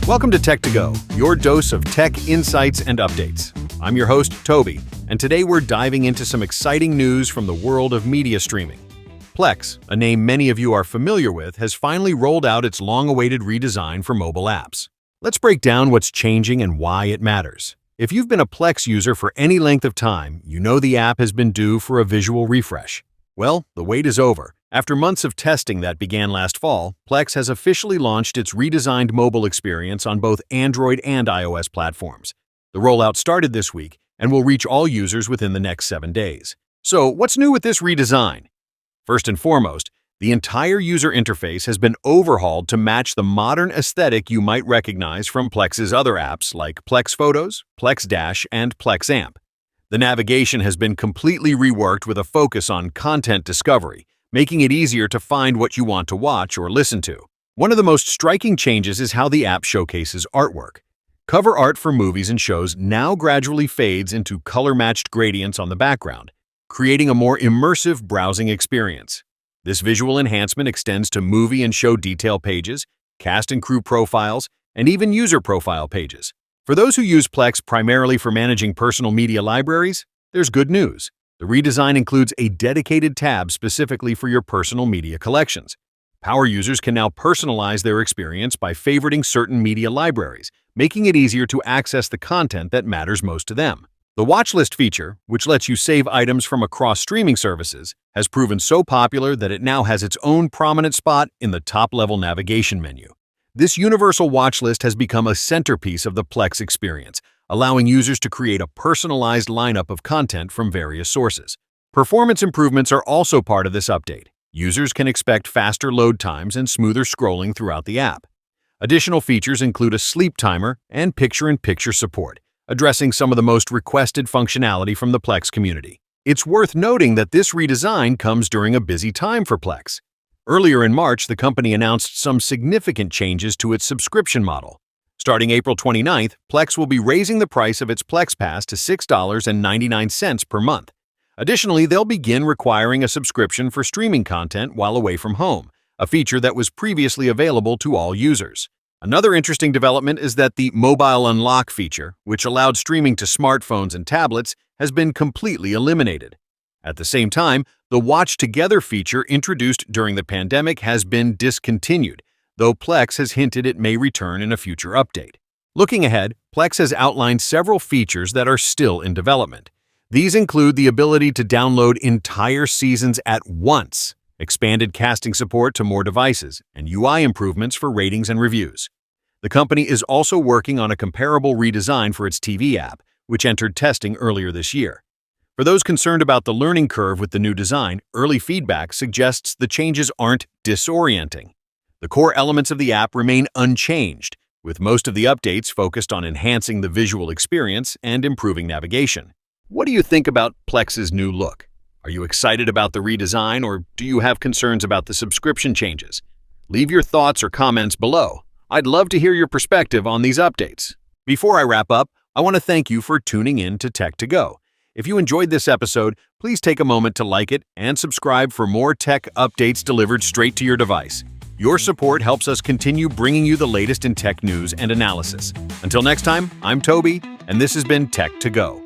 Welcome to Tech to Go, your dose of tech insights and updates. I'm your host, Toby, and today we're diving into some exciting news from the world of media streaming. Plex, a name many of you are familiar with, has finally rolled out its long-awaited redesign for mobile apps. Let's break down what's changing and why it matters. If you've been a Plex user for any length of time, you know the app has been due for a visual refresh. Well, the wait is over. After months of testing that began last fall, Plex has officially launched its redesigned mobile experience on both Android and iOS platforms. The rollout started this week and will reach all users within the next 7 days. So, what's new with this redesign? First and foremost, the entire user interface has been overhauled to match the modern aesthetic you might recognize from Plex's other apps like Plex Photos, Plex Dash, and PlexAmp. The navigation has been completely reworked with a focus on content discovery, making it easier to find what you want to watch or listen to. One of the most striking changes is how the app showcases artwork. Cover art for movies and shows now gradually fades into color-matched gradients on the background, creating a more immersive browsing experience. This visual enhancement extends to movie and show detail pages, cast and crew profiles, and even user profile pages. For those who use Plex primarily for managing personal media libraries, there's good news. The redesign includes a dedicated tab specifically for your personal media collections. Power users can now personalize their experience by favoriting certain media libraries, making it easier to access the content that matters most to them. The Watchlist feature, which lets you save items from across streaming services, has proven so popular that it now has its own prominent spot in the top-level navigation menu. This universal watchlist has become a centerpiece of the Plex experience, allowing users to create a personalized lineup of content from various sources. Performance improvements are also part of this update. Users can expect faster load times and smoother scrolling throughout the app. Additional features include a sleep timer and picture-in-picture support, addressing some of the most requested functionality from the Plex community. It's worth noting that this redesign comes during a busy time for Plex. Earlier in March, the company announced some significant changes to its subscription model. Starting April 29th, Plex will be raising the price of its Plex Pass to $6.99 per month. Additionally, they'll begin requiring a subscription for streaming content while away from home, a feature that was previously available to all users. Another interesting development is that the Mobile Unlock feature, which allowed streaming to smartphones and tablets, has been completely eliminated. At the same time, the Watch Together feature introduced during the pandemic has been discontinued, though Plex has hinted it may return in a future update. Looking ahead, Plex has outlined several features that are still in development. These include the ability to download entire seasons at once, expanded casting support to more devices, and UI improvements for ratings and reviews. The company is also working on a comparable redesign for its TV app, which entered testing earlier this year. For those concerned about the learning curve with the new design, early feedback suggests the changes aren't disorienting. The core elements of the app remain unchanged, with most of the updates focused on enhancing the visual experience and improving navigation. What do you think about Plex's new look? Are you excited about the redesign, or do you have concerns about the subscription changes? Leave your thoughts or comments below. I'd love to hear your perspective on these updates. Before I wrap up, I want to thank you for tuning in to Tech to Go. If you enjoyed this episode, please take a moment to like it and subscribe for more tech updates delivered straight to your device. Your support helps us continue bringing you the latest in tech news and analysis. Until next time, I'm Toby, and this has been Tech to Go.